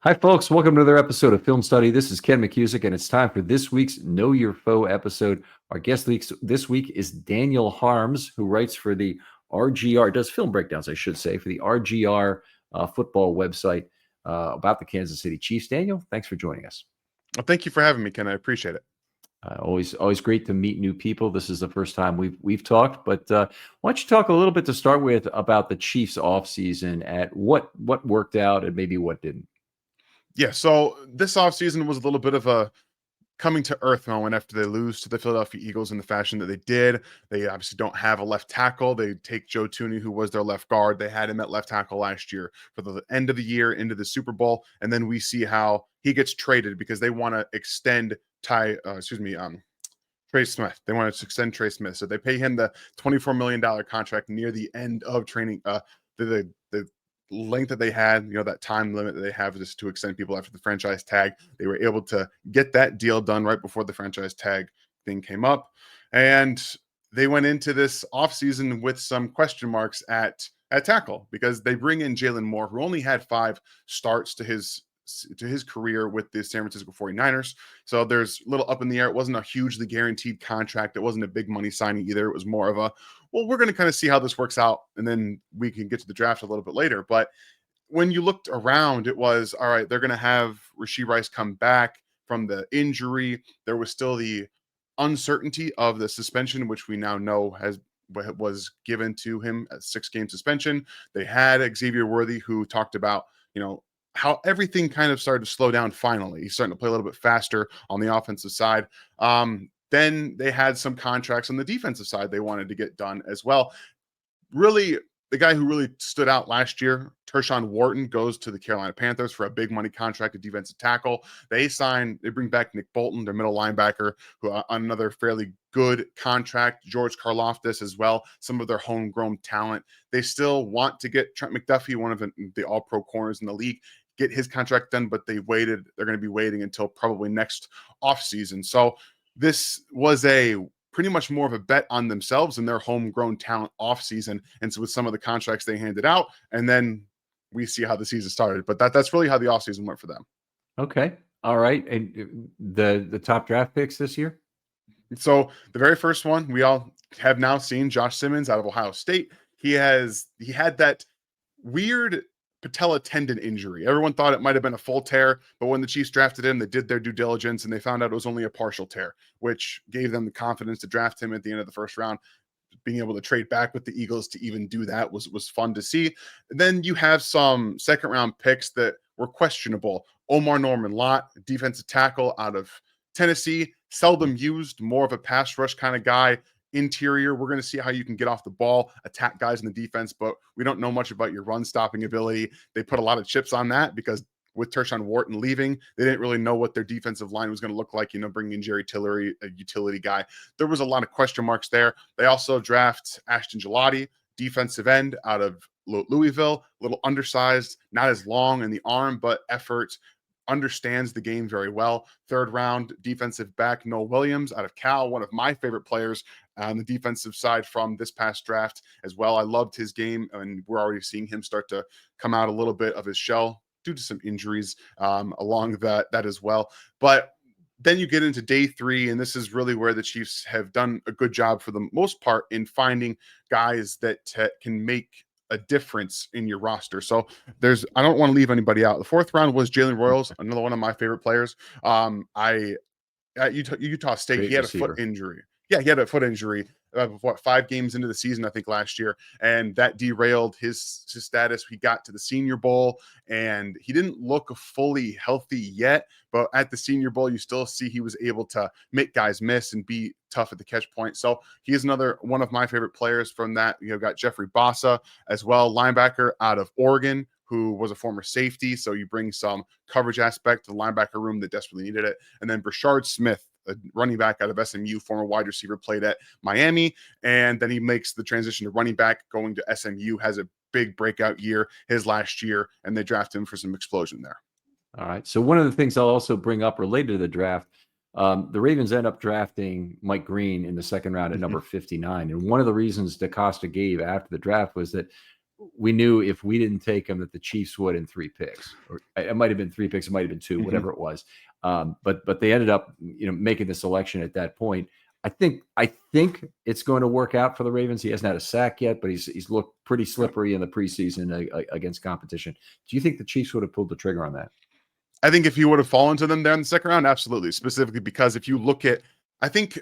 Hi, folks. Welcome to another episode of Film Study. This is Ken McKusick, and it's time for this week's Know Your Foe episode. Our guest this week is Daniel Harms, who writes for the RGR, does film breakdowns, I should say, for the RGR football website about the Kansas City Chiefs. Daniel, thanks for joining us. Well, thank you for having me, Ken. I appreciate it. Always great to meet new people. This is the first time we've talked, but why don't you talk a little bit to start with about the Chiefs offseason at what worked out and maybe what didn't? Yeah, so this offseason was a little bit of a coming to earth moment after they lose to the Philadelphia Eagles in the fashion that they did. They obviously don't have a left tackle. They take Joe Tooney, who was their left guard. They had him at left tackle last year for the end of the year into the Super Bowl. And then we see how he gets traded because they want to extend Trey Smith. They want to extend Trey Smith. So they pay him the $24 million contract near the end of training. The length that they had, that time limit that they have just to extend people after the franchise tag. They were able to get that deal done right before the franchise tag thing came up. And they went into this offseason with some question marks at tackle because they bring in Jalen Moore, who only had 5 starts to his career with the San Francisco 49ers. So there's a little up in the air. It wasn't a hugely guaranteed contract. It wasn't a big money signing either. It was more of a, well, we're going to kind of see how this works out, and then we can get to the draft a little bit later. But when you looked around, it was, all right, they're going to have Rashee Rice come back from the injury. There was still the uncertainty of the suspension, which we now know was given to him a 6-game suspension. They had Xavier Worthy, who talked about, how everything kind of started to slow down finally. He's starting to play a little bit faster on the offensive side. Then they had some contracts on the defensive side they wanted to get done as well. Really, the guy who really stood out last year, Tershawn Wharton, goes to the Carolina Panthers for a big money contract, a defensive tackle. They bring back Nick Bolton, their middle linebacker, who on another fairly good contract. George Karlaftis as well, some of their homegrown talent. They still want to get Trent McDuffie, one of the all-pro corners in the league, get his contract done, but they're going to be waiting until probably next offseason. So this was pretty much more of a bet on themselves and their homegrown talent offseason. And so with some of the contracts they handed out, and then we see how the season started. But that's really how the offseason went for them. Okay. All right. And the top draft picks this year? So the very first one, we all have now seen Josh Simmons out of Ohio State. He had that weird patella tendon injury. Everyone thought it might have been a full tear, but when the Chiefs drafted him, they did their due diligence and they found out it was only a partial tear, which gave them the confidence to draft him at the end of the first round. Being able to trade back with the Eagles to even do that was fun to see. And then you have some second round picks that were questionable. Omar Norman Lott, defensive tackle out of Tennessee, seldom used, more of a pass rush kind of guy. Interior, we're going to see how you can get off the ball, attack guys in the defense, but we don't know much about your run stopping ability. They put a lot of chips on that because with Tershawn Wharton leaving, they didn't really know what their defensive line was going to look like, bringing in Jerry Tillery, a utility guy. There was a lot of question marks there. They also draft Ashton Gelati, defensive end out of Louisville, a little undersized, not as long in the arm, but effort, understands the game very well. Third round defensive back Noah Williams out of Cal, one of my favorite players on the defensive side from this past draft as well. I loved his game, and we're already seeing him start to come out a little bit of his shell due to some injuries along that as well. But then you get into day 3, and this is really where the Chiefs have done a good job for the most part in finding guys that can make a difference in your roster. So I don't want to leave anybody out. The 4th round was Jalen Royals, another one of my favorite players. At Utah State, Great he had receiver. a foot injury. Yeah, he had a foot injury, 5 games into the season, I think, last year. And that derailed his status. He got to the Senior Bowl, and he didn't look fully healthy yet. But at the Senior Bowl, you still see he was able to make guys miss and be tough at the catch point. So he is another one of my favorite players from that. Got Jeffrey Bossa as well, linebacker out of Oregon, who was a former safety. So you bring some coverage aspect to the linebacker room that desperately needed it. And then Brashard Smith, a running back out of SMU, former wide receiver, played at Miami. And then he makes the transition to running back, going to SMU, has a big breakout year his last year, and they draft him for some explosion there. All right. So one of the things I'll also bring up related to the draft, the Ravens end up drafting Mike Green in the second round at number 59. And one of the reasons DaCosta gave after the draft was that we knew if we didn't take him that the Chiefs would in 3 picks, or it might have been 3 picks, it might have been 2, Mhm. whatever it was. But they ended up, making the selection at that point. I think it's going to work out for the Ravens. He hasn't had a sack yet, but he's looked pretty slippery in the preseason against competition. Do you think the Chiefs would have pulled the trigger on that? I think if he would have fallen to them there in the second round, absolutely. Specifically because if you look at, I think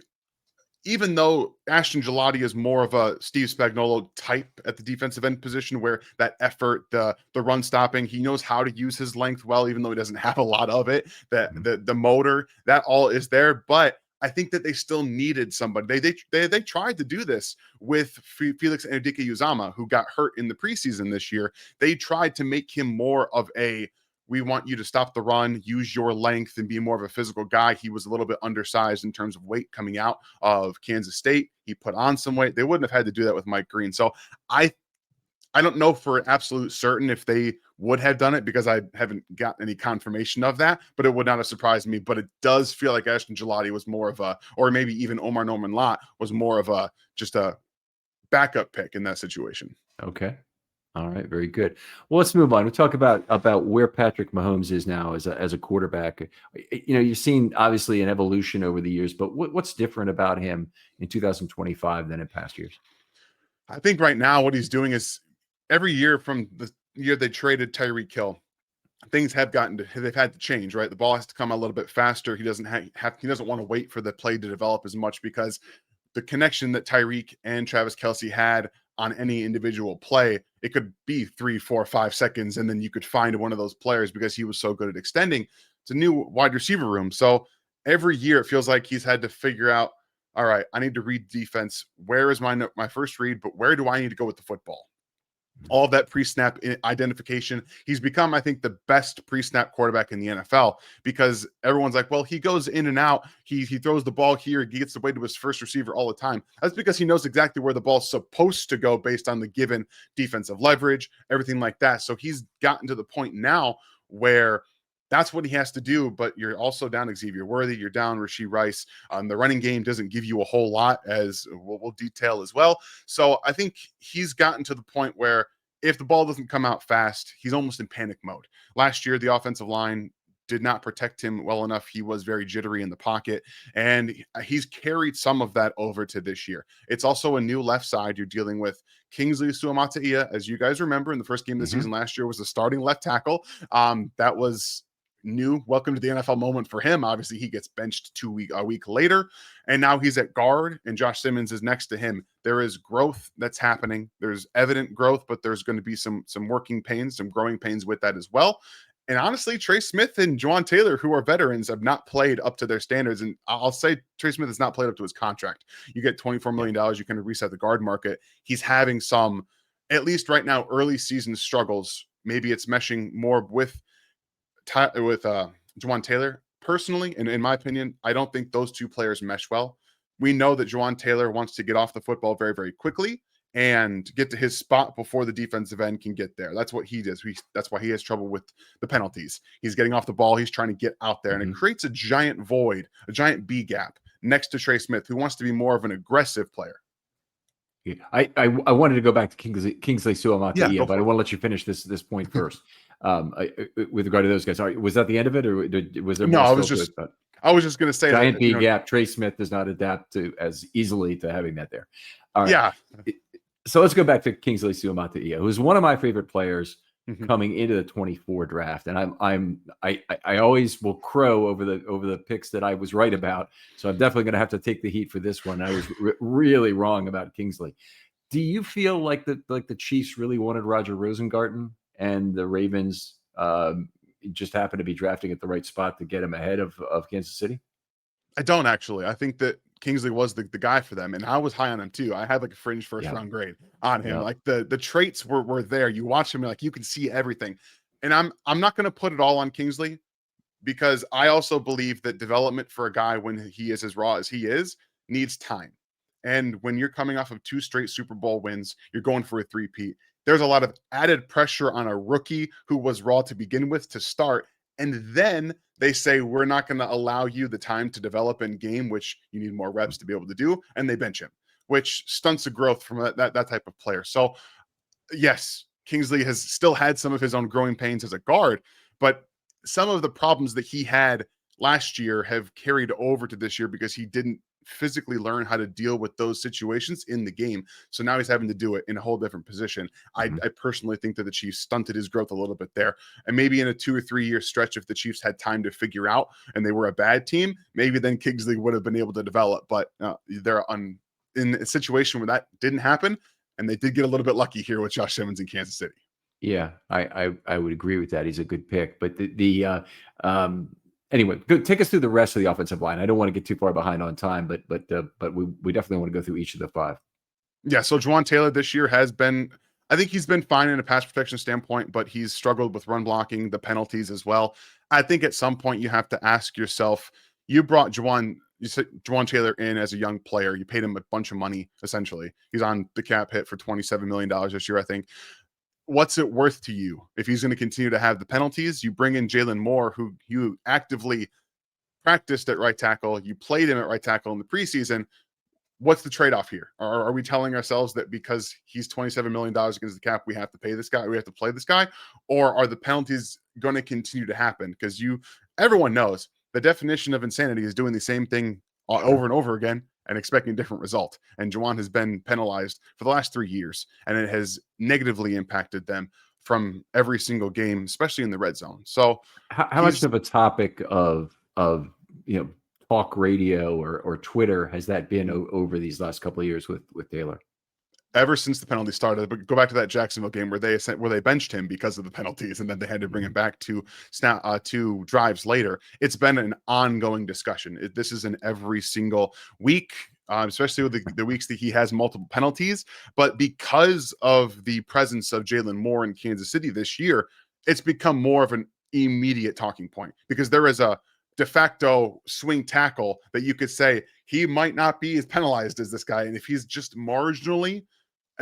even though Ashton Gelati is more of a Steve Spagnuolo type at the defensive end position, where that effort, the run stopping, he knows how to use his length well, even though he doesn't have a lot of it. That Mhm. the motor, that all is there, but I think that they still needed somebody. They tried to do this with Felix Anudike-Uzomah, who got hurt in the preseason this year. They tried to make him more of a, we want you to stop the run, use your length, and be more of a physical guy. He was a little bit undersized in terms of weight coming out of Kansas State. He put on some weight. They wouldn't have had to do that with Mike Green. So I I don't know for absolute certain if they would have done it, because I haven't got any confirmation of that, but it would not have surprised me. But it does feel like Ashton Gelati was more of a, or maybe even Omar Norman Lott was more of a, just a backup pick in that situation. Okay. All right, very good. Well, let's move on. We talk about where Patrick Mahomes is now as a quarterback. You've seen obviously an evolution over the years, but what's different about him in 2025 than in past years? I think right now what he's doing is, every year from the year they traded Tyreek Hill, things have they've had to change, right? The ball has to come a little bit faster. He doesn't he doesn't want to wait for the play to develop as much, because the connection that Tyreek and Travis Kelce had on any individual play, it could be 3, 4, 5 seconds, and then you could find one of those players because he was so good at extending. It's a new wide receiver room. So every year it feels like he's had to figure out, all right, I need to read defense. Where is my first read, but where do I need to go with the football? All of that pre-snap identification. He's become, I think, the best pre-snap quarterback in the NFL, because everyone's like, well, he goes in and out. He throws the ball here. He gets away to his first receiver all the time. That's because he knows exactly where the ball's supposed to go based on the given defensive leverage, everything like that. So he's gotten to the point now where that's what he has to do. But you're also down Xavier Worthy. You're down Rashee Rice. The running game doesn't give you a whole lot, as we'll detail as well. So I think he's gotten to the point where if the ball doesn't come out fast, he's almost in panic mode. Last year, the offensive line did not protect him well enough. He was very jittery in the pocket, and he's carried some of that over to this year. It's also a new left side. You're dealing with Kingsley Suamataia, as you guys remember, in the first game of the Hmm. season last year, was the starting left tackle. That was new. Welcome to the NFL moment for him. Obviously, he gets benched a week later, and now he's at guard, and Josh Simmons is next to him. There is growth that's happening. There's evident growth, but there's going to be some working pains, some growing pains with that as well. And honestly, Trey Smith and Juwan Taylor, who are veterans, have not played up to their standards. And I'll say Trey Smith has not played up to his contract. You get $24 Yeah. million, you kind of reset the guard market. He's having some, at least right now, early season struggles. Maybe it's meshing more with Juwan Taylor. Personally, and in my opinion, I don't think those two players mesh well. We know that Juwan Taylor wants to get off the football very, very quickly and get to his spot before the defensive end can get there. That's what he does. That's why he has trouble with the penalties. He's getting off the ball. He's trying to get out there, and it Hmm. creates a giant void, a giant B gap next to Trey Smith, who wants to be more of an aggressive player. Yeah. I wanted to go back to Kingsley Yeah, Suamataia, go but I for it. want to let you finish this point first. With regard to those guys, was that the end of it, or was there No, more still to it? But I was just going to say that, giant B gap. Trey Smith does not adapt to as easily to having that there. All right. yeah. So let's go back to Kingsley Suamataia, who's one of my favorite players Mhm. coming into the 24 draft. And I always will crow over the picks that I was right about. So I'm definitely going to have to take the heat for this one. I was really wrong about Kingsley. Do you feel like the Chiefs really wanted Roger Rosengarten, and the Ravens just happened to be drafting at the right spot to get him ahead of Kansas City? I don't actually. I think that Kingsley was the guy for them, and I was high on him too. I had like a fringe first Yeah. round grade on him. Yeah. Like the traits were there. You watch him, like you can see everything. And I'm not going to put it all on Kingsley, because I also believe that development for a guy when he is as raw as he is needs time. And when you're coming off of 2 straight Super Bowl wins, you're going for a three-peat. There's a lot of added pressure on a rookie who was raw to begin with to start. And then they say, we're not going to allow you the time to develop in game, which you need more reps to be able to do. And they bench him, which stunts the growth from that type of player. So yes, Kingsley has still had some of his own growing pains as a guard, but some of the problems that he had last year have carried over to this year because he didn't physically learn how to deal with those situations in the game. So now he's having to do it in a whole different position. I personally think that the Chiefs stunted his growth a little bit there. And maybe in a 2 or 3 year stretch, if the Chiefs had time to figure out and they were a bad team, maybe then Kingsley would have been able to develop. But they're in a situation where that didn't happen. And they did get a little bit lucky here with Josh Simmons in Kansas City. Yeah, I would agree with that. He's a good pick. But anyway, good. Take us through the rest of the offensive line. I don't want to get too far behind on time, but we definitely want to go through each of the five. Yeah, so Juwan Taylor this year has been, I think he's been fine in a pass protection standpoint, but he's struggled with run blocking, the penalties as well. I think at some point you have to ask yourself, you brought Juwan Taylor in as a young player. You paid him a bunch of money, essentially. He's on the cap hit for $27 million this year, I think. What's it worth to you if he's going to continue to have the penalties? You bring in Jalen Moore, who you actively practiced at right tackle. You played him at right tackle in the preseason. What's the trade-off here? Are we telling ourselves that because he's $27 million against the cap, we have to pay this guy, we have to play this guy? Or are the penalties going to continue to happen? Because everyone knows the definition of insanity is doing the same thing over and over again and expecting a different result. And Juwan has been penalized for the last 3 years, and it has negatively impacted them from every single game, especially in the red zone. So how much of a topic of talk radio or Twitter has that been over these last couple of years with Taylor? Ever since the penalty started, but go back to that Jacksonville game where they benched him because of the penalties, and then they had to bring him back to two drives later. It's been an ongoing discussion. This is in every single week, especially with the weeks that he has multiple penalties. But because of the presence of Jalen Moore in Kansas City this year, it's become more of an immediate talking point because there is a de facto swing tackle that you could say he might not be as penalized as this guy. And if he's just marginally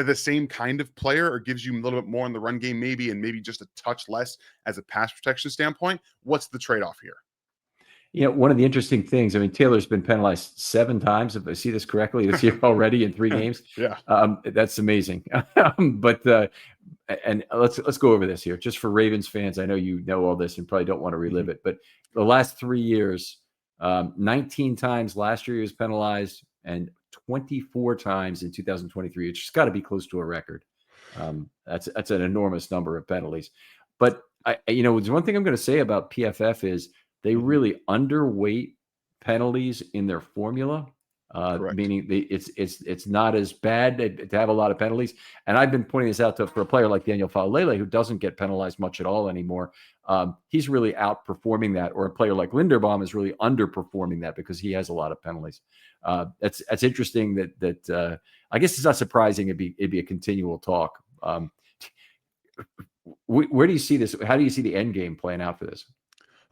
the same kind of player or gives you a little bit more in the run game, maybe, and maybe just a touch less as a pass protection standpoint, what's the trade-off here? One of the interesting things, I mean, Taylor's been penalized 7 times, if I see this correctly, this year already in 3 games. Yeah. That's amazing. But and let's go over this here just for Ravens fans. I know you know all this and probably don't want to relive it, but the last 3 years, 19 times last year he was penalized and 24 times in 2023. It's just got to be close to a record. That's an enormous number of penalties. But there's one thing I'm going to say about PFF is they really underweight penalties in their formula. Meaning it's not as bad to have a lot of penalties. And I've been pointing this out for a player like Daniel Faulele, who doesn't get penalized much at all anymore. He's really outperforming that, or a player like Linderbaum is really underperforming that because he has a lot of penalties. That's interesting that I guess it's not surprising it'd be a continual talk. Where do you see this? How do you see the end game playing out for this?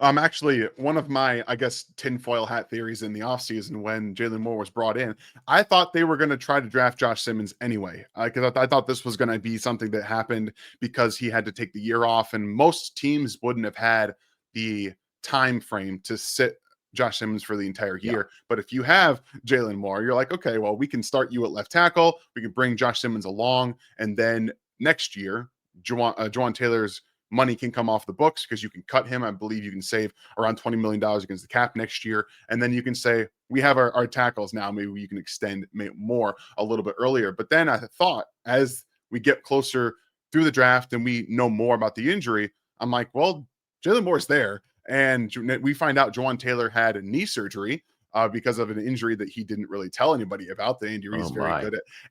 Actually, one of my, I guess, tinfoil hat theories in the offseason when Jalen Moore was brought in, I thought they were going to try to draft Josh Simmons anyway, because I thought this was going to be something that happened because he had to take the year off, and most teams wouldn't have had the time frame to sit Josh Simmons for the entire year. Yeah. But if you have Jalen Moore, you're like, okay, well, we can start you at left tackle. We can bring Josh Simmons along, and then next year, Juwan Taylor's money can come off the books because you can cut him. I believe you can save around $20 million against the cap next year. And then you can say, we have our tackles now. Maybe you can extend more a little bit earlier. But then I thought as we get closer through the draft and we know more about the injury, I'm like, well, Jalen Moore's there. And we find out Juwan Taylor had knee surgery because of an injury that he didn't really tell anybody about. That Andy Reid's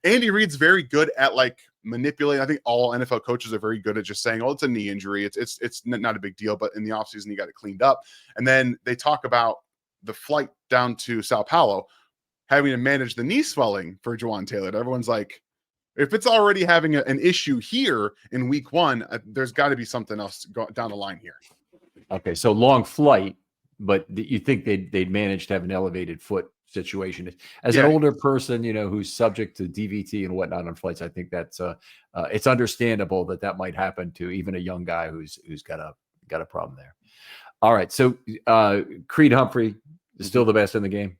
Andy Reid's very good at like manipulating. I think all NFL coaches are very good at just saying, "Oh, it's a knee injury. It's not a big deal." But in the offseason, he got it cleaned up. And then they talk about the flight down to Sao Paulo, having to manage the knee swelling for Juwan Taylor. Everyone's like, if it's already having an issue here in week 1, there's got to be something else down the line here. Okay, so long flight. But you think they'd manage to have an elevated foot situation as an older person, who's subject to DVT and whatnot on flights. I think that's it's understandable that might happen to even a young guy who's got a problem there. All right, so Creed Humphrey is still the best in the game.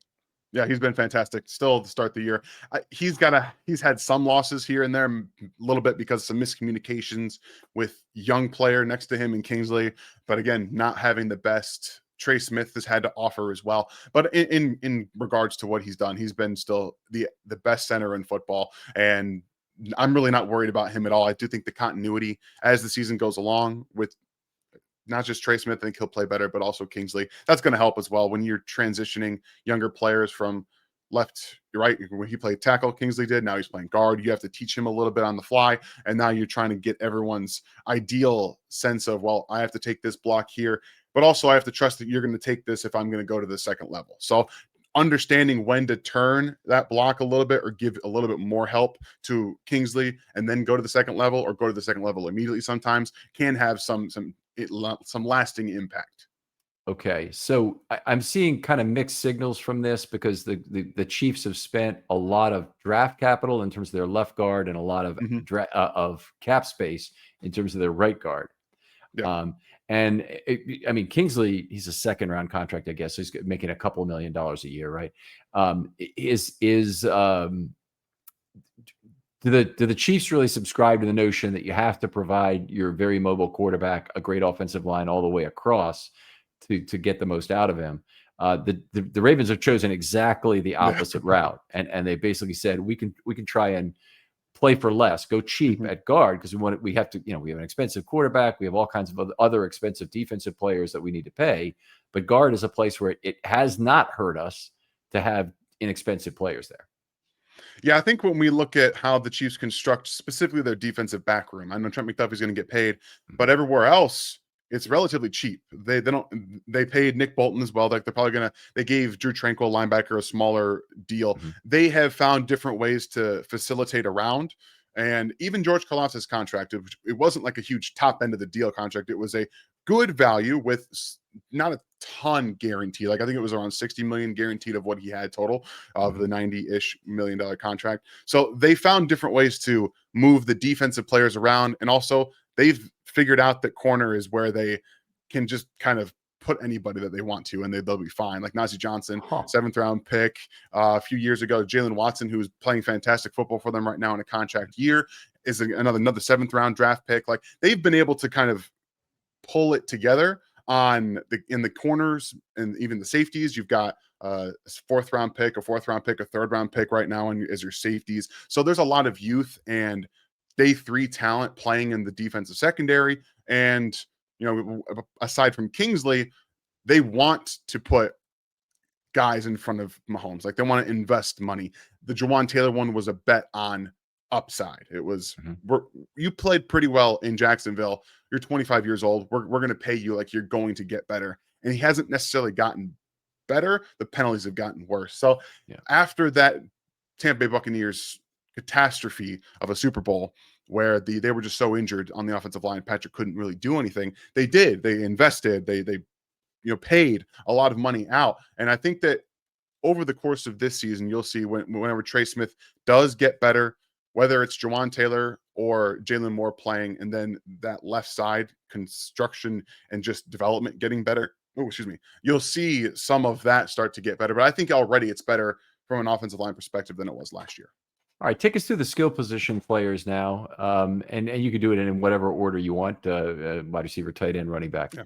Yeah, he's been fantastic. Still to start the year, he's had some losses here and there, a little bit because of some miscommunications with young player next to him in Kingsley. But again, not having the best Trey Smith has had to offer as well. But in regards to what he's done, he's been still the best center in football, and I'm really not worried about him at all. I do think the continuity as the season goes along with not just Trey Smith, I think he'll play better, but also Kingsley. That's going to help as well when you're transitioning younger players from left to right. When he played tackle, Kingsley did. Now he's playing guard. You have to teach him a little bit on the fly. And now you're trying to get everyone's ideal sense of, well, I have to take this block here, but also I have to trust that you're going to take this if I'm going to go to the second level. So understanding when to turn that block a little bit or give a little bit more help to Kingsley and then go to the second level or go to the second level immediately sometimes can have some lasting impact. Okay, so I'm seeing kind of mixed signals from this because the Chiefs have spent a lot of draft capital in terms of their left guard and a lot of of cap space in terms of their right guard. Yeah. I mean, Kingsley, he's a second round contract, I guess. So he's making a couple $1 million a year, right? Do the Chiefs really subscribe to the notion that you have to provide your very mobile quarterback a great offensive line all the way across to get the most out of him? The Ravens have chosen exactly the opposite route, and they basically said we can try and play for less, go cheap at guard because we have an expensive quarterback, we have all kinds of other expensive defensive players that we need to pay, but guard is a place where it has not hurt us to have inexpensive players there. Yeah, I think when we look at how the Chiefs construct specifically their defensive back room, I know Trent McDuffie's going to get paid, but everywhere else it's relatively cheap. They paid Nick Bolton as well. Like they gave Drew Tranquil, linebacker, a smaller deal. They have found different ways to facilitate around. And even George Karlaftis' contract, it wasn't like a huge top end of the deal contract. It was a good value with not a ton guaranteed. Like I think it was around 60 million guaranteed of what he had total of the 90-ish $1 million contract. So they found different ways to move the defensive players around. And also they've figured out that corner is where they can just kind of put anybody that they want to, and they'll be fine. Like Najee Johnson, 7th round pick a few years ago. Jalen Watson, who's playing fantastic football for them right now in a contract year, is another 7th round draft pick. Like they've been able to kind of pull it together in the corners and even the safeties. You've got a 4th round pick, a 3rd round pick right now as your safeties. So there's a lot of youth and day 3 talent playing in the defensive secondary. And, aside from Kingsley, they want to put guys in front of Mahomes. Like they want to invest money. The Jawan Taylor one was a bet on upside. It was, you played pretty well in Jacksonville. You're 25 years old. We're going to pay you like you're going to get better. And he hasn't necessarily gotten better. The penalties have gotten worse. So after that Tampa Bay Buccaneers catastrophe of a Super Bowl where they were just so injured on the offensive line, Patrick couldn't really do anything. They invested, they paid a lot of money out. And I think that over the course of this season, you'll see whenever Trey Smith does get better, whether it's Jawan Taylor or Jalen Moore playing, and then that left side construction and just development getting better. Oh, excuse me. You'll see some of that start to get better. But I think already it's better from an offensive line perspective than it was last year. All right, take us through the skill position players now, and you can do it in whatever order you want: wide receiver, tight end, running back. Yeah.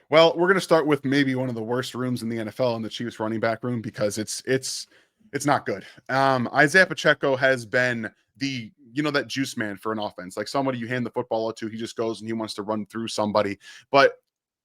Well, we're going to start with maybe one of the worst rooms in the NFL, in the Chiefs running back room, because it's not good. Isaiah Pacheco has been that juice man for an offense, like somebody you hand the football to, he just goes and he wants to run through somebody. But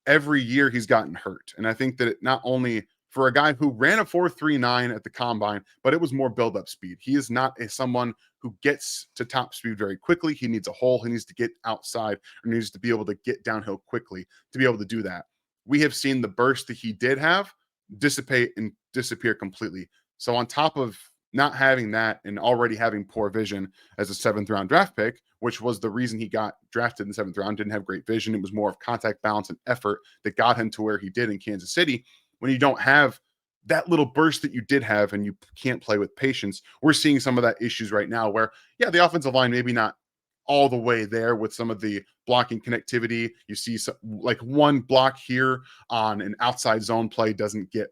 every year he's gotten hurt, and I think that not only for a guy who ran a 4.39 at the combine, but it was more build-up speed. He is not someone who gets to top speed very quickly. He needs a hole. He needs to get outside, or needs to be able to get downhill quickly to be able to do that. We have seen the burst that he did have dissipate and disappear completely. So on top of not having that and already having poor vision as a 7th round draft pick, which was the reason he got drafted in the 7th round, didn't have great vision. It was more of contact balance and effort that got him to where he did in Kansas City. When you don't have that little burst that you did have and you can't play with patience, we're seeing some of that issues right now where, the offensive line maybe not all the way there with some of the blocking connectivity. You see like one block here on an outside zone play doesn't get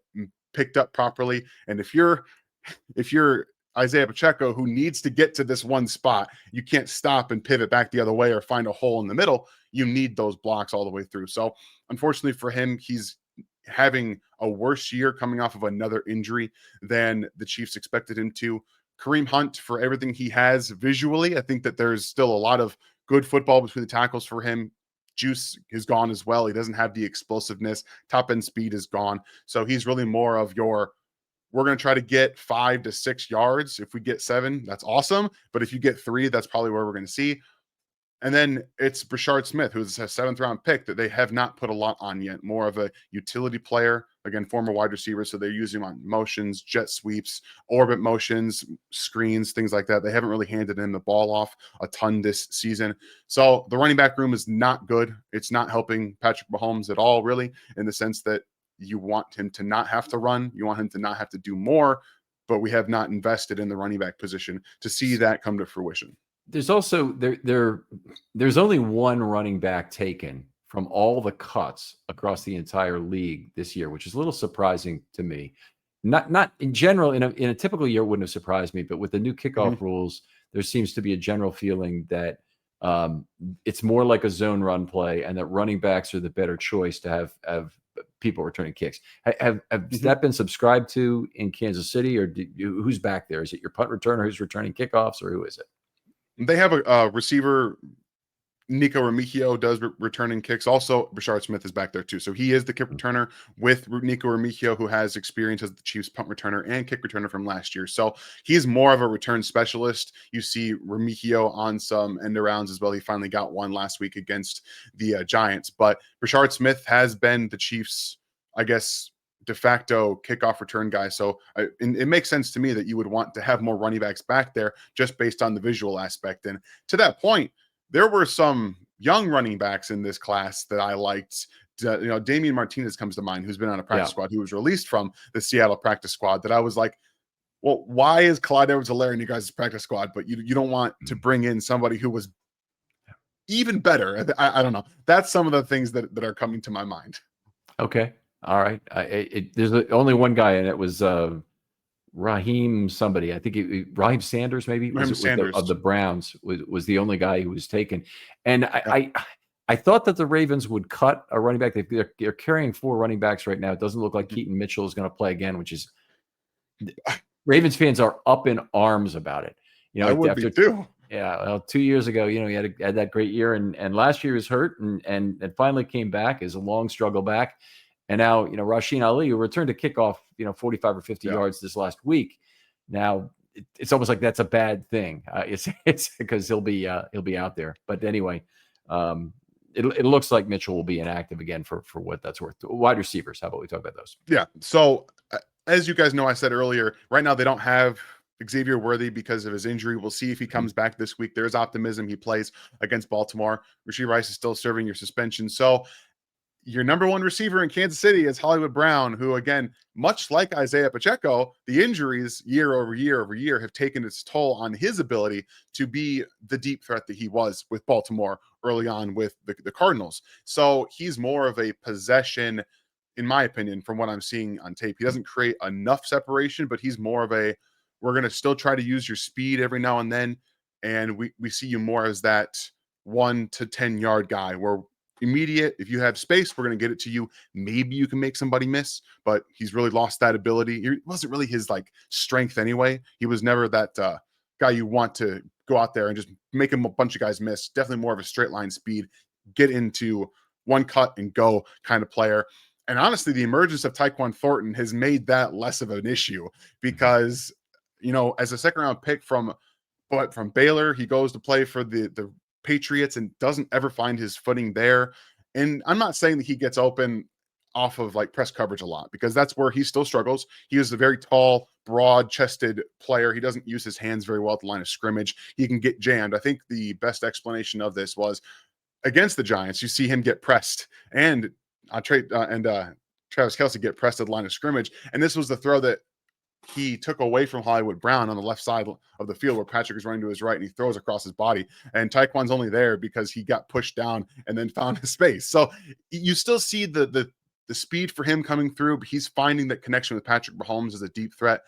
picked up properly. And if you're Isaiah Pacheco, who needs to get to this one spot, you can't stop and pivot back the other way or find a hole in the middle. You need those blocks all the way through. So unfortunately for him, he's having a worse year coming off of another injury than the Chiefs expected him to. Kareem Hunt, for everything he has visually, I think that there's still a lot of good football between the tackles for him. Juice is gone as well. He doesn't have the explosiveness. Top end speed is gone. So he's really more of your, we're going to try to get 5 to 6 yards. If we get 7, that's awesome. But if you get 3, that's probably where we're going to see. And then it's Brashard Smith, who's a 7th round pick that they have not put a lot on yet. More of a utility player, again, former wide receiver. So they're using him on motions, jet sweeps, orbit motions, screens, things like that. They haven't really handed him the ball off a ton this season. So the running back room is not good. It's not helping Patrick Mahomes at all, really, in the sense that you want him to not have to run. You want him to not have to do more, but we have not invested in the running back position to see that come to fruition. There's also there's only one running back taken from all the cuts across the entire league this year, which is a little surprising to me. Not in general, in a typical year, it wouldn't have surprised me, but with the new kickoff rules, there seems to be a general feeling that it's more like a zone run play, and that running backs are the better choice to have people returning kicks. Has that been subscribed to in Kansas City, or who's back there? Is it your punt returner who's returning kickoffs, or who is it? They have a receiver. Nico Remigio does returning kicks. Also, Brashard Smith is back there too. So he is the kick returner with Nico Remigio, who has experience as the Chiefs punt returner and kick returner from last year. So he's more of a return specialist. You see Remigio on some end arounds as well. He finally got one last week against the Giants. But Brashard Smith has been the Chiefs, I guess, de facto kickoff return guy. So it makes sense to me that you would want to have more running backs back there just based on the visual aspect. And to that point, there were some young running backs in this class that I liked. Damian Martinez comes to mind, who's been on a practice squad, who was released from the Seattle practice squad, that I was like, well, why is Clyde Edwards-Helaire in you guys' practice squad, but you don't want to bring in somebody who was even better? I don't know. That's some of the things that are coming to my mind. Okay. All right. There's only one guy, and it was Raheem somebody. I think Raheem Sanders, maybe of the Browns was the only guy who was taken. And I thought that the Ravens would cut a running back. They're carrying 4 running backs right now. It doesn't look like Keaton Mitchell is going to play again, which is Ravens fans are up in arms about it. I would be too. Yeah, well, 2 years ago, he had that great year, and last year he was hurt, and finally came back as a long struggle back. And now, Rasheen Ali, who returned to kickoff, 45 or 50 yards this last week. Now, it's almost like that's a bad thing. It's because he'll be out there. But anyway, it looks like Mitchell will be inactive again for what that's worth. Wide receivers, how about we talk about those? Yeah. So as you guys know, I said earlier, right now they don't have Xavier Worthy because of his injury. We'll see if he comes back this week. There's optimism he plays against Baltimore. Rashee Rice is still serving your suspension. So your number one receiver in Kansas City is Hollywood Brown, who, again, much like Isaiah Pacheco, the injuries year over year have taken its toll on his ability to be the deep threat that he was with Baltimore early on with the Cardinals. So he's more of a possession, in my opinion, from what I'm seeing on tape. He doesn't create enough separation, but he's more of a, we're going to still try to use your speed every now and then. And we see you more as that 1 to 10 yard guy where immediate, if you have space, we're going to get it to you. Maybe you can make somebody miss, but he's really lost that ability. It wasn't really his strength anyway. He was never that guy you want to go out there and just make him a bunch of guys miss. Definitely more of a straight line speed, get into one cut and go kind of player. And honestly, the emergence of Tyquan Thornton has made that less of an issue because, as a second round pick from Baylor, he goes to play for the Patriots and doesn't ever find his footing there. And I'm not saying that he gets open off of press coverage a lot, because that's where he still struggles. He is a very tall, broad-chested player. He doesn't use his hands very well at the line of scrimmage. He can get jammed. I think the best explanation of this was against the Giants. You see him get pressed, and Travis Kelce get pressed at the line of scrimmage. And this was the throw that he took away from Hollywood Brown on the left side of the field, where Patrick is running to his right and he throws across his body. And Tyquan's only there because he got pushed down and then found his space. So you still see the the speed for him coming through, but he's finding that connection with Patrick Mahomes as a deep threat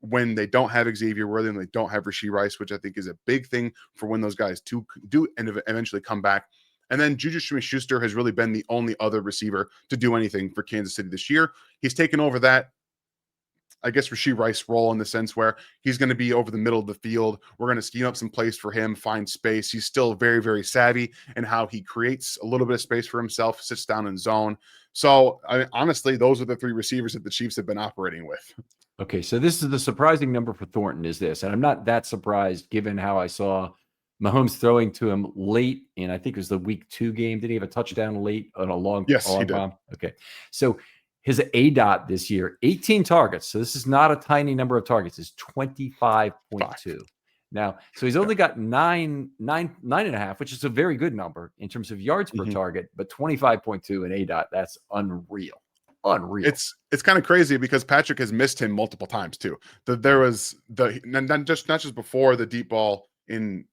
when they don't have Xavier Worthy and they don't have Rashee Rice, which I think is a big thing for when those guys do and eventually come back. And then Juju Smith-Schuster has really been the only other receiver to do anything for Kansas City this year. He's taken over that, I guess, Rashee Rice role in the sense where he's going to be over the middle of the field. We're going to scheme up some plays for him, find space. He's still very, very savvy in how he creates a little bit of space for himself, sits down in zone. So, honestly, those are the three receivers that the Chiefs have been operating with. Okay, so this is the surprising number for Thornton is this, and I'm not that surprised given how I saw Mahomes throwing to him late in, I think it was the week 2 game. Did he have a touchdown late on a long Yes, he did. bomb? Okay, so his ADOT this year, 18 targets. So this is not a tiny number of targets. It's 25.2. Now, so he's only got nine and a half, which is a very good number in terms of yards per target, but 25.2 in ADOT, that's unreal. Unreal. It's kind of crazy because Patrick has missed him multiple times too. There was not just before the deep ball in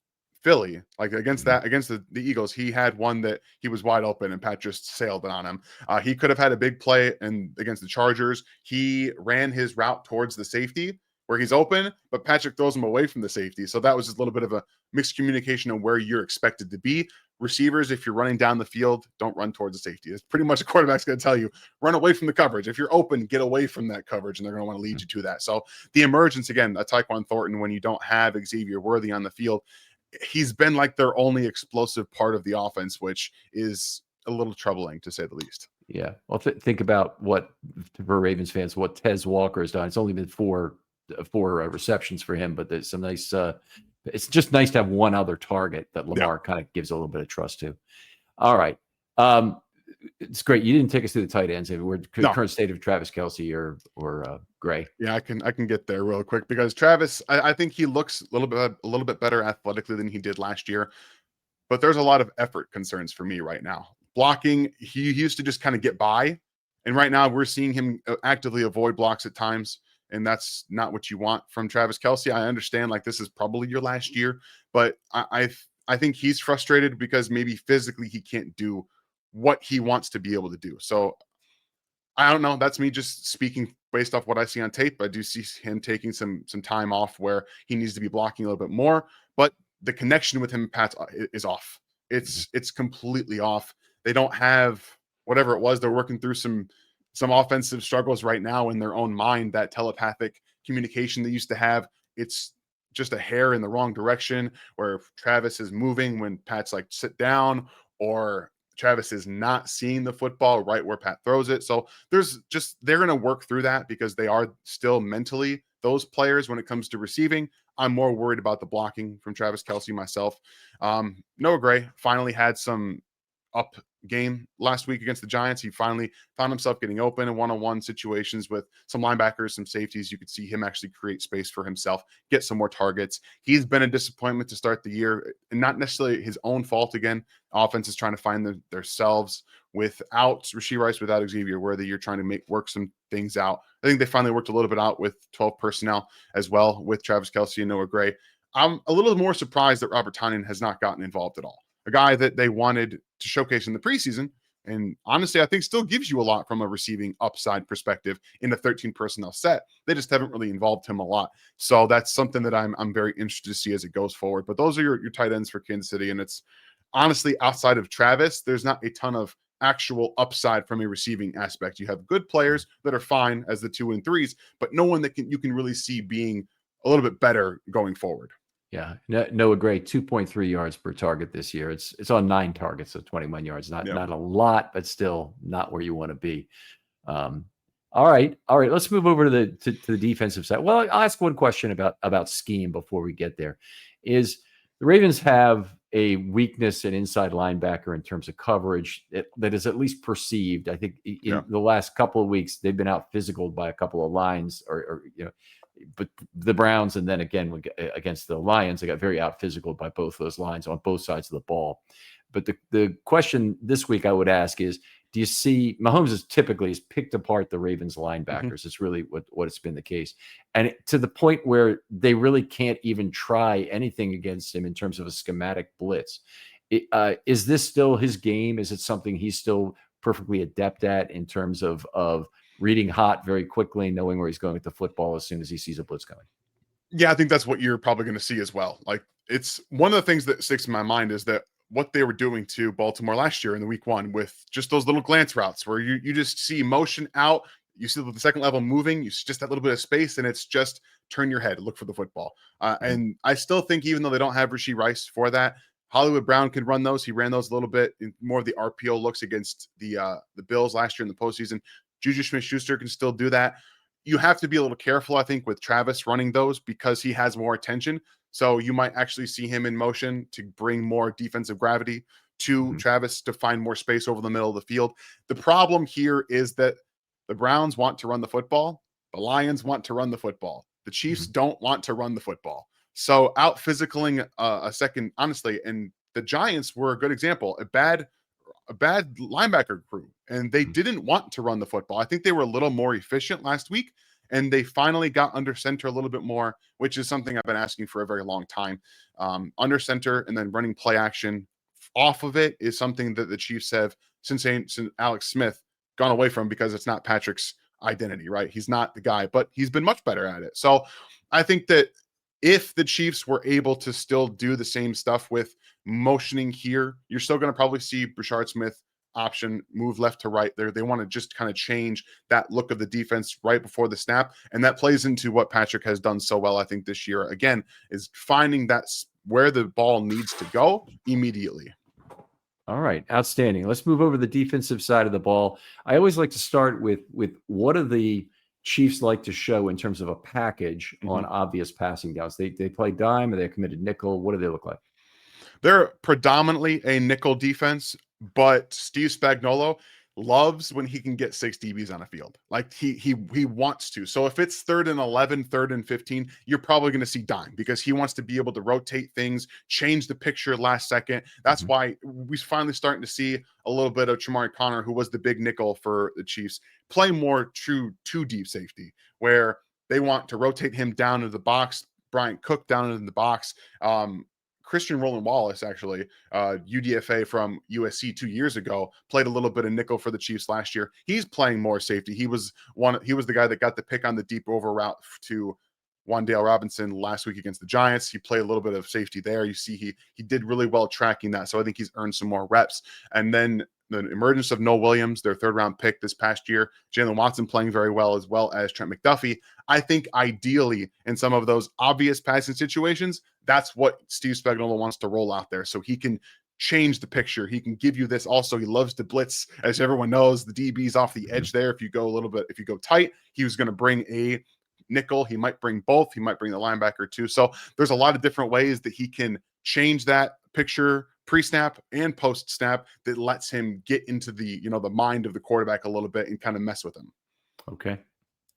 Philly, like against the Eagles, he had one that he was wide open and Pat just sailed on him. He could have had a big play and against the Chargers. He ran his route towards the safety where he's open, but Patrick throws him away from the safety. So that was just a little bit of a mixed communication on where you're expected to be. Receivers, if you're running down the field, don't run towards the safety. It's pretty much a quarterback's going to tell you, run away from the coverage. If you're open, get away from that coverage, and they're going to want to lead you to that. So the emergence, again, a Tyquan Thornton, when you don't have Xavier Worthy on the field, he's been like their only explosive part of the offense, which is a little troubling to say the least. Yeah. Well, think about what, for Ravens fans, what Tez Walker has done. It's only been four receptions for him, but there's some nice it's just nice to have one other target that Lamar kind of gives a little bit of trust to. All right. It's great. You didn't take us through the tight ends. We're current state of Travis Kelce or Gray. Yeah, I can get there real quick because Travis, I think he looks a little bit better athletically than he did last year, but there's a lot of effort concerns for me right now. Blocking, he used to just kind of get by, and right now we're seeing him actively avoid blocks at times. And that's not what you want from Travis Kelce. I understand, like, this is probably your last year, but I think he's frustrated because maybe physically he can't do what he wants to be able to do. So I don't know. That's me just speaking based off what I see on tape. I do see him taking some time off where he needs to be blocking a little bit more, but the connection with him and Pat is off. It's completely off. They don't have whatever it was. They're working through some offensive struggles right now in their own mind. That telepathic communication they used to have, it's just a hair in the wrong direction where Travis is moving when Pat's like, sit down, or Travis is not seeing the football right where Pat throws it. So they're going to work through that because they are still mentally those players when it comes to receiving. I'm more worried about the blocking from Travis Kelce myself. Noah Gray finally had some up game last week against the Giants. He finally found himself getting open in one-on-one situations with some linebackers, some safeties. You could see him actually create space for himself, get some more targets. He's been a disappointment to start the year, and not necessarily his own fault. Again, offense is trying to find themselves without Rashee Rice, without Xavier Worthy. You're trying to work some things out. I think they finally worked a little bit out with 12 personnel as well with Travis Kelce and Noah Gray. I'm a little more surprised that Robert Tonyan has not gotten involved at all. A guy that they wanted to showcase in the preseason, and honestly, I think still gives you a lot from a receiving upside perspective in a 13 personnel set. They just haven't really involved him a lot. So that's something that I'm very interested to see as it goes forward. But those are your tight ends for Kansas City. And it's honestly, outside of Travis, there's not a ton of actual upside from a receiving aspect. You have good players that are fine as the 2 and 3s, but no one that you can really see being a little bit better going forward. Yeah, Noah Gray, 2.3 yards per target this year. It's on 9 targets, so 21 yards. Not a lot, but still not where you want to be. All right. Let's move over to the defensive side. Well, I'll ask one question about scheme before we get there. Is the Ravens have a weakness in inside linebacker in terms of coverage that is at least perceived. I think in the last couple of weeks they've been out physicaled by a couple of lines, or but the Browns, and then again against the Lions, they got very out physical by both those lines on both sides of the ball. But the question this week I would ask is, do you see Mahomes has typically picked apart the Ravens linebackers? Mm-hmm. It's really what it's been the case. And to the point where they really can't even try anything against him in terms of a schematic blitz. Is this still his game? Is it something he's still perfectly adept at in terms of reading hot very quickly, knowing where he's going with the football as soon as he sees a blitz coming. Yeah, I think that's what you're probably going to see as well. Like, it's one of the things that sticks in my mind is that what they were doing to Baltimore last year in the week one with just those little glance routes where you just see motion out, you see the second level moving, you see just that little bit of space, and it's just turn your head, look for the football. And I still think even though they don't have Rashee Rice for that, Hollywood Brown can run those. He ran those a little bit in more of the RPO looks against the Bills last year in the postseason. Juju Smith-Schuster can still do that. You have to be a little careful, I think, with Travis running those because he has more attention. So you might actually see him in motion to bring more defensive gravity to Travis to find more space over the middle of the field. The problem here is that the Browns want to run the football. The Lions want to run the football. The Chiefs don't want to run the football. So out physicaling a second, honestly, and the Giants were a good example. A bad linebacker crew, and they didn't want to run the football. I think they were a little more efficient last week, and they finally got under center a little bit more, which is something I've been asking for a very long time. Under center and then running play action off of it is something that the Chiefs have since Alex Smith gone away from because it's not Patrick's identity, right? He's not the guy, but he's been much better at it. So I think that if the Chiefs were able to still do the same stuff with motioning here, you're still going to probably see Brashard Smith option move left to right there. They want to just kind of change that look of the defense right before the snap. And that plays into what Patrick has done so well, I think, this year, again, is finding that where the ball needs to go immediately. All right, outstanding. Let's move over to the defensive side of the ball. I always like to start with what do the Chiefs like to show in terms of a package on obvious passing downs. They play dime, or they committed nickel. What do they look like? They're predominantly a nickel defense, but Steve Spagnuolo loves when he can get 6 DBs on a field. Like he wants to. So if it's 3rd and 11, 3rd and 15, you're probably going to see dime because he wants to be able to rotate things, change the picture last second. That's why we're finally starting to see a little bit of Chamari Connor, who was the big nickel for the Chiefs, play more true 2 deep safety, where they want to rotate him down into the box, Bryant Cook down into the box. Christian Roland Wallace, actually, UDFA from USC 2 years ago, played a little bit of nickel for the Chiefs last year. He's playing more safety. He was the guy that got the pick on the deep over route to Wan'Dale Robinson last week against the Giants. He played a little bit of safety there. You see, he did really well tracking that. So I think he's earned some more reps. And then the emergence of Noah Williams, their 3rd round pick this past year, Jalen Watson playing very well as Trent McDuffie. I think ideally in some of those obvious passing situations, that's what Steve Spagnuolo wants to roll out there. So he can change the picture. He can give you this. Also, he loves to blitz. As everyone knows, the DB's off the edge there. If you go tight, he was going to bring a nickel. He might bring both. He might bring the linebacker too. So there's a lot of different ways that he can change that picture pre-snap and post-snap that lets him get into the mind of the quarterback a little bit and kind of mess with him. Okay.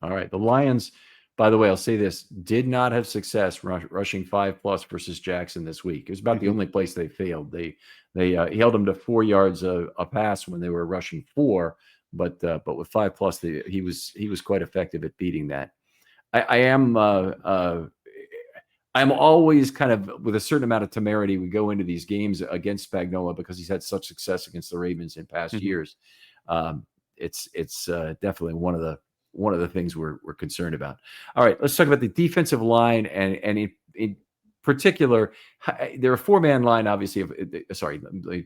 All right. The Lions, by the way, I'll say this, did not have success rushing 5+ versus Jackson this week. It was about the only place they failed. They he held them to 4 yards a pass when they were rushing 4, but with 5+, he was quite effective at beating that. I'm always kind of with a certain amount of temerity. We go into these games against Spagnuolo because he's had such success against the Ravens in past years. It's definitely one of the things we're concerned about. All right, let's talk about the defensive line and in particular, they're a 4-man line. Obviously, sorry, let me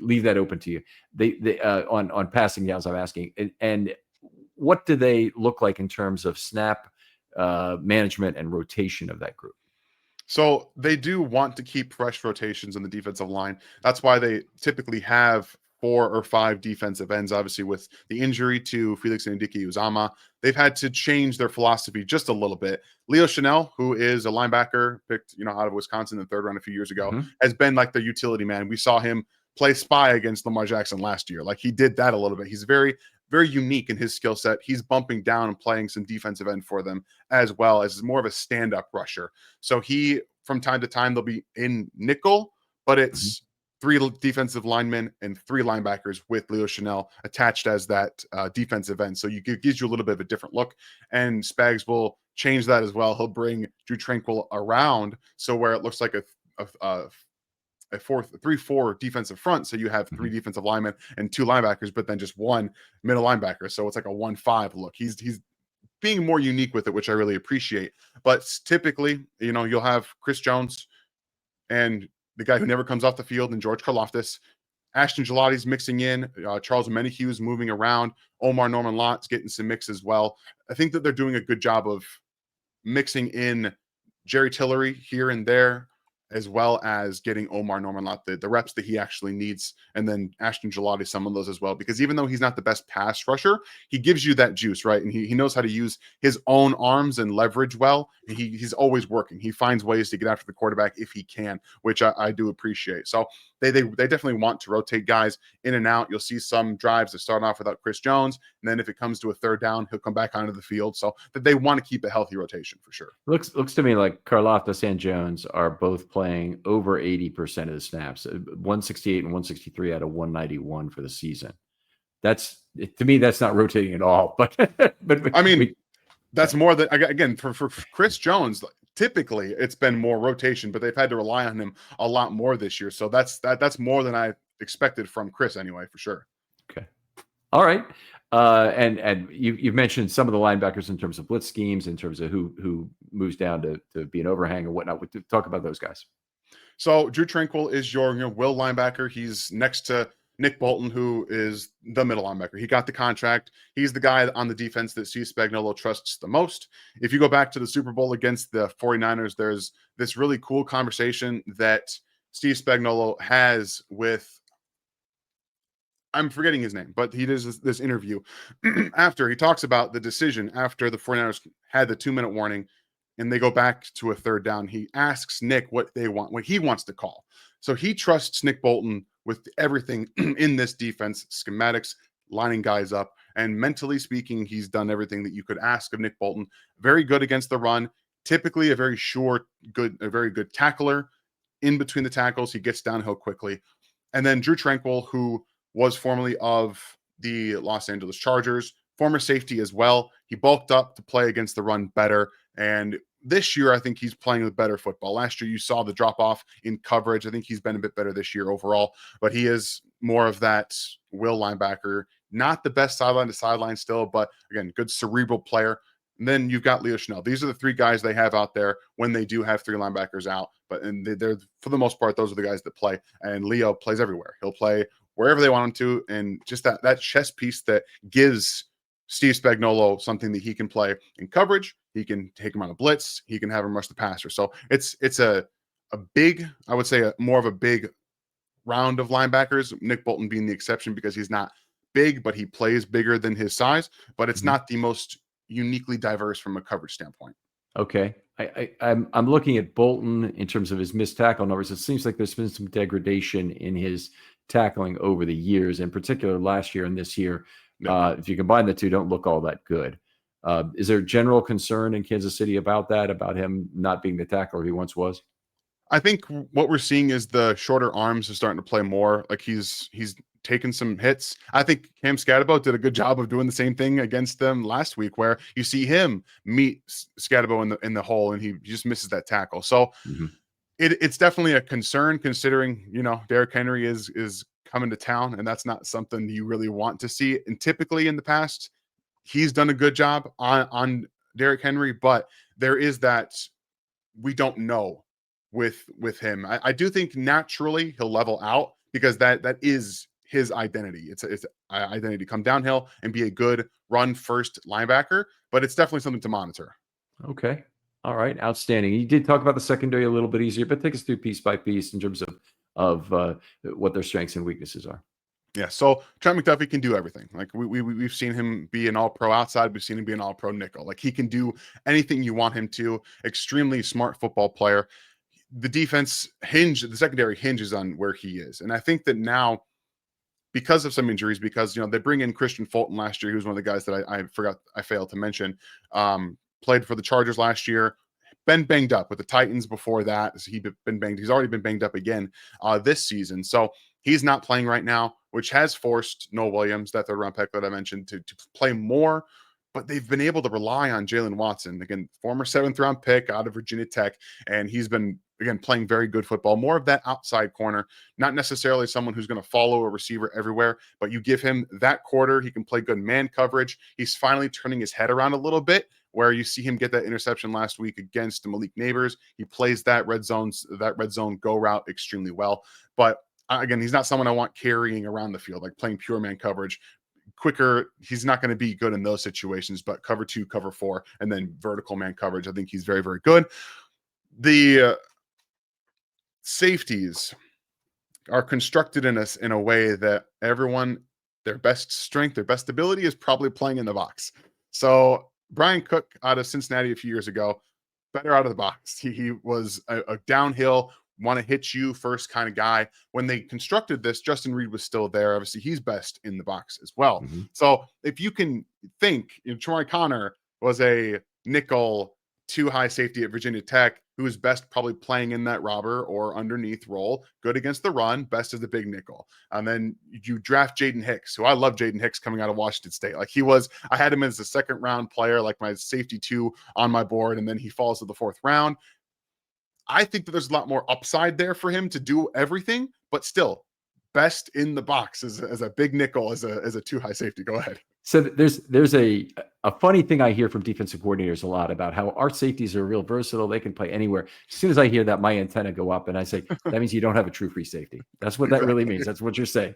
leave that open to you. They on passing downs, I'm asking, and what do they look like in terms of snap management and rotation of that group? So they do want to keep fresh rotations on the defensive line. That's why they typically have 4 or 5 defensive ends. Obviously, with the injury to Felix Ndiki-Uzama, they've had to change their philosophy just a little bit. Leo Chanel, who is a linebacker picked out of Wisconsin in the 3rd round a few years ago, has been like the utility man. We saw him play spy against Lamar Jackson last year. Like, he did that a little bit. He's very, very unique in his skill set. He's bumping down and playing some defensive end for them, as well as more of a stand-up rusher. So he, from time to time, they'll be in nickel, but it's 3 defensive linemen and 3 linebackers with Leo Chanel attached as that defensive end. So it gives you a little bit of a different look. And Spags will change that as well. He'll bring Drew Tranquil around, so where it looks like a a 3-4 defensive front. So you have 3 defensive linemen and 2 linebackers, but then just 1 middle linebacker. So it's like a 1-5 look. He's being more unique with it, which I really appreciate. But typically, you'll have Chris Jones and the guy who never comes off the field, and George Karlaftis. Ashton Gelati's mixing in. Charles Menahue's moving around. Omar Norman Lott's getting some mix as well. I think that they're doing a good job of mixing in Jerry Tillery here and there, as well as getting Omar Norman Lott the reps that he actually needs. And then Ashton Gelati, some of those as well, because even though he's not the best pass rusher, he gives you that juice, right? And he knows how to use his own arms and leverage well. He's always working. He finds ways to get after the quarterback if he can, which I do appreciate. So they definitely want to rotate guys in and out. You'll see some drives that start off without Chris Jones, and then if it comes to a third down, he'll come back onto the field. So that they want to keep a healthy rotation for sure. Looks to me like Karlaftis and Jones are both playing over 80% of the snaps, 168 and 163 out of 191 for the season. That's, to me, that's not rotating at all. But I mean, that's more than, again, for Chris Jones, typically it's been more rotation, but they've had to rely on him a lot more this year. So that's more than I expected from Chris anyway, for sure. Okay. All right. And you've mentioned some of the linebackers in terms of blitz schemes, in terms of who moves down to be an overhang or whatnot. We'll talk about those guys. So Drew Tranquill is your will linebacker. He's next to Nick Bolton, who is the middle linebacker. He got the contract. He's the guy on the defense that Steve Spagnuolo trusts the most. If you go back to the Super Bowl against the 49ers, there's this really cool conversation that Steve Spagnuolo has with, I'm forgetting his name, but he does this interview after he talks about the decision after the 49ers had the 2-minute warning and they go back to a third down. He asks Nick what they want, what he wants to call. So he trusts Nick Bolton with everything in this defense, schematics, lining guys up, and mentally speaking, he's done everything that you could ask of Nick Bolton. Very good against the run, typically a very very good tackler. In between the tackles, he gets downhill quickly. And then Drew Tranquill, who was formerly of the Los Angeles Chargers, former safety as well. He bulked up to play against the run better. And this year, I think he's playing with better football. Last year, you saw the drop off in coverage. I think he's been a bit better this year overall, but he is more of that will linebacker. Not the best sideline to sideline still, but again, good cerebral player. And then you've got Leo Chenal. These are the 3 guys they have out there when they do have 3 linebackers out. But they're for the most part, those are the guys that play. And Leo plays everywhere. He'll play wherever they want him to. And just that chess piece that gives Steve Spagnuolo something that he can play in coverage. He can take him on a blitz. He can have him rush the passer. So it's a big, I would say, more of a big round of linebackers. Nick Bolton being the exception because he's not big, but he plays bigger than his size. But it's not the most uniquely diverse from a coverage standpoint. Okay. I'm looking at Bolton in terms of his missed tackle numbers. It seems like there's been some degradation in his tackling over the years, in particular last year and this year. If you combine the two, don't look all that good. Is there general concern in Kansas City about that, about him not being the tackler he once was? I think what we're seeing is the shorter arms are starting to play more. Like he's taken some hits. I think Cam Scatterbo did a good job of doing the same thing against them last week, where you see him meet Scatterbo in the hole and he just misses that tackle. So it's definitely a concern, considering Derrick Henry is coming to town, and that's not something you really want to see. And typically in the past, he's done a good job on Derrick Henry, but there is that we don't know with him. I do think naturally he'll level out because that is his identity. It's identity to come downhill and be a good run first linebacker, but it's definitely something to monitor. Okay. All right. Outstanding. You did talk about the secondary a little bit easier, but take us through piece by piece in terms of what their strengths and weaknesses are. Yeah, so Trent McDuffie can do everything. Like we've seen him be an all-pro outside. We've seen him be an all-pro nickel. Like he can do anything you want him to. Extremely smart football player. The secondary hinges on where he is. And I think that now, because of some injuries, because they bring in Christian Fulton last year, who's one of the guys that I failed to mention, played for the Chargers last year, been banged up with the Titans before that. He's already been banged up again this season. So he's not playing right now, which has forced Noah Williams, that 3rd round pick that I mentioned, to play more. But they've been able to rely on Jalen Watson, again, former 7th round pick out of Virginia Tech, and he's been again, playing very good football, more of that outside corner, not necessarily someone who's going to follow a receiver everywhere, but you give him that quarter. He can play good man coverage. He's finally turning his head around a little bit, where you see him get that interception last week against Malik Neighbors. He plays that red zone go route extremely well. But again, he's not someone I want carrying around the field, like playing pure man coverage. Quicker, he's not going to be good in those situations, but cover 2, cover 4, and then vertical man coverage, I think he's very, very good. The safeties are constructed in a way that everyone, their best strength, their best ability is probably playing in the box. So Brian Cook out of Cincinnati a few years ago, better out of the box. He was a downhill, want to hit you first kind of guy. When they constructed this, Justin Reed was still there. Obviously, he's best in the box as well. Mm-hmm. So if you can think, Troy Connor was a nickel 2 high safety at Virginia Tech, who is best probably playing in that robber or underneath role, good against the run, best as a big nickel. And then you draft Jaden Hicks, who I love Jaden Hicks coming out of Washington State. Like I had him as a 2nd round player, like my safety 2 on my board, and then he falls to the 4th round. I think that there's a lot more upside there for him to do everything, but still best in the box as a big nickel, as a 2 high safety. Go ahead. So there's a funny thing I hear from defensive coordinators a lot about how our safeties are real versatile. They can play anywhere. As soon as I hear that, my antenna go up, and I say, that means you don't have a true free safety. That's what that really means. That's what you're saying.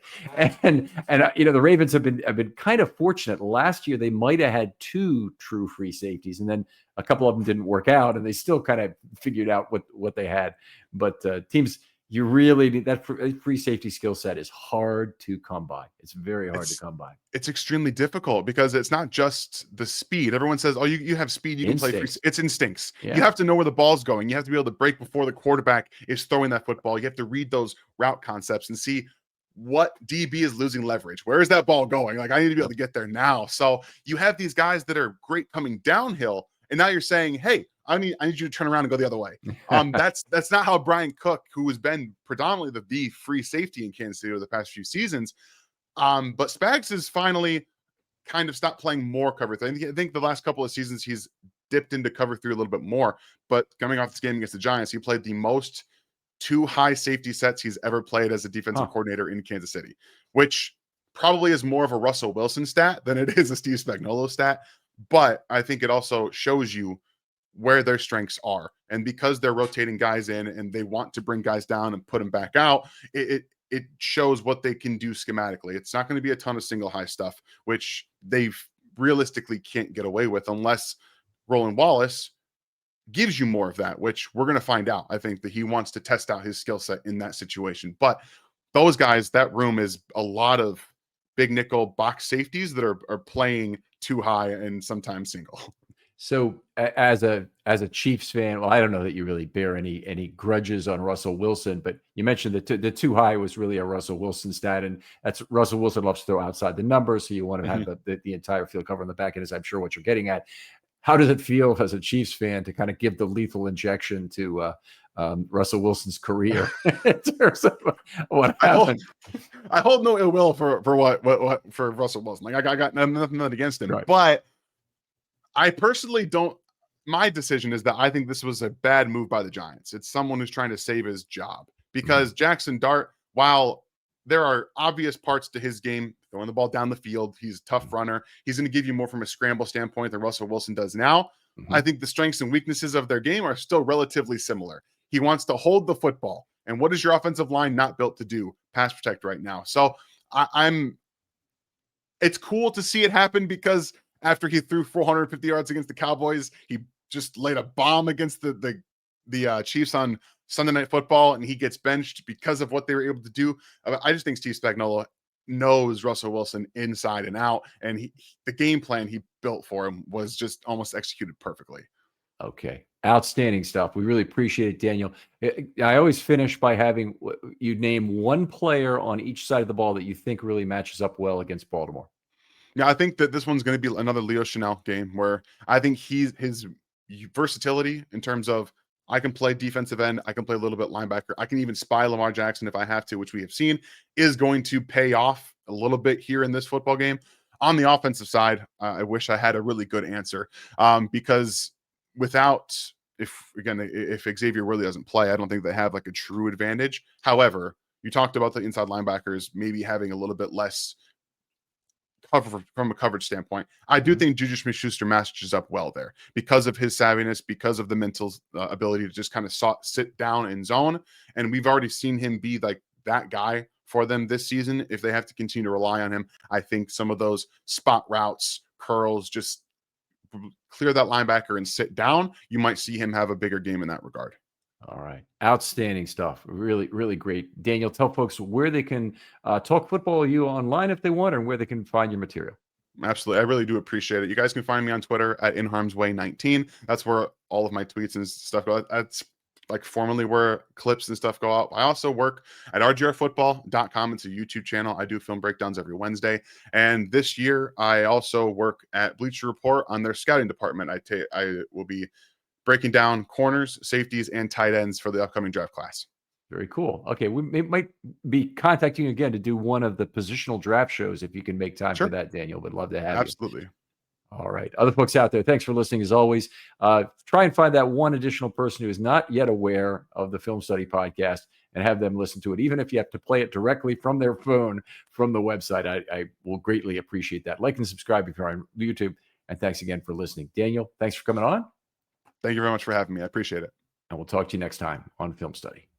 And the Ravens have been kind of fortunate. Last year, they might have had 2 true free safeties, and then a couple of them didn't work out, and they still kind of figured out what they had. But teams, you really need that free safety skill set is hard to come by. It's very hard to come by. It's extremely difficult because it's not just the speed. Everyone says, oh, you have speed, you can play free. It's instincts. Yeah. You have to know where the ball's going. You have to be able to break before the quarterback is throwing that football. You have to read those route concepts and see what DB is losing leverage. Where is that ball going? Like, I need to be able to get there now. So you have these guys that are great coming downhill, and now you're saying, hey, I need you to turn around and go the other way. That's not how Brian Cook, who has been predominantly the free safety in Kansas City over the past few seasons. But Spags has finally kind of stopped playing more cover 3. I think the last couple of seasons he's dipped into cover 3 a little bit more. But coming off this game against the Giants, he played the most 2 high safety sets he's ever played as a defensive coordinator in Kansas City, which probably is more of a Russell Wilson stat than it is a Steve Spagnuolo stat. But I think it also shows you where their strengths are. And because they're rotating guys in and they want to bring guys down and put them back out, it shows what they can do schematically. It's not going to be a ton of single high stuff, which they realistically can't get away with unless Roland Wallace gives you more of that, which we're going to find out. I think that he wants to test out his skill set in that situation. But those guys, that room is a lot of big nickel box safeties that are playing 2 high and sometimes single. So as a Chiefs fan, well, I don't know that you really bear any grudges on Russell Wilson, but you mentioned the 2 high was really a Russell Wilson stat, and that's Russell Wilson loves to throw outside the numbers, so you want to have the entire field cover on the back end, is I'm sure what you're getting at. How does it feel as a Chiefs fan to kind of give the lethal injection to Russell Wilson's career in terms of what happened? I hold no ill will for Russell Wilson. Like I got nothing against him, right. But I personally don't. My decision is that I think this was a bad move by the Giants. It's someone who's trying to save his job because Jackson Dart, while there are obvious parts to his game, throwing the ball down the field, he's a tough runner. He's going to give you more from a scramble standpoint than Russell Wilson does now. I think the strengths and weaknesses of their game are still relatively similar. He wants to hold the football. And what is your offensive line not built to do? Pass protect right now. So it's cool to see it happen because after he threw 450 yards against the Cowboys, he just laid a bomb against the Chiefs on Sunday Night Football, and he gets benched because of what they were able to do. I just think Steve Spagnuolo knows Russell Wilson inside and out, and the game plan he built for him was just almost executed perfectly. Okay. Outstanding stuff. We really appreciate it, Daniel. I always finish by having you name one player on each side of the ball that you think really matches up well against Baltimore. Yeah, I think that this one's going to be another Leo Chanel game where I think his versatility in terms of I can play defensive end, I can play a little bit linebacker, I can even spy Lamar Jackson if I have to, which we have seen, is going to pay off a little bit here in this football game. On the offensive side, I wish I had a really good answer because without if Xavier really doesn't play, I don't think they have like a true advantage. However, you talked about the inside linebackers maybe having a little bit less cover from a coverage standpoint. I do Mhm. think Juju Smith-Schuster matches up well there because of his savviness, because of the mental ability to just kind of sit down in zone. And we've already seen him be like that guy for them this season. If they have to continue to rely on him, I think some of those spot routes, curls, just clear that linebacker and sit down, you might see him have a bigger game in that regard. All right. Outstanding stuff. Really, really great. Daniel, tell folks where they can talk football with you online if they want, and where they can find your material. Absolutely. I really do appreciate it. You guys can find me on Twitter at InHarmsWay19. That's where all of my tweets and stuff go. That's like formerly where clips and stuff go out. I also work at rgrfootball.com. It's a YouTube channel. I do film breakdowns every Wednesday. And this year, I also work at Bleacher Report on their scouting department. I will be breaking down corners, safeties, and tight ends for the upcoming draft class. Very cool. Okay, we might be contacting you again to do one of the positional draft shows if you can make time for Sure. that, Daniel. Would love to have you. Absolutely. All right. Other folks out there, thanks for listening as always. Try and find that one additional person who is not yet aware of the Film Study podcast and have them listen to it. Even if you have to play it directly from their phone from the website, I will greatly appreciate that. Like and subscribe if you're on YouTube. And thanks again for listening. Daniel, thanks for coming on. Thank you very much for having me. I appreciate it. And we'll talk to you next time on Film Study.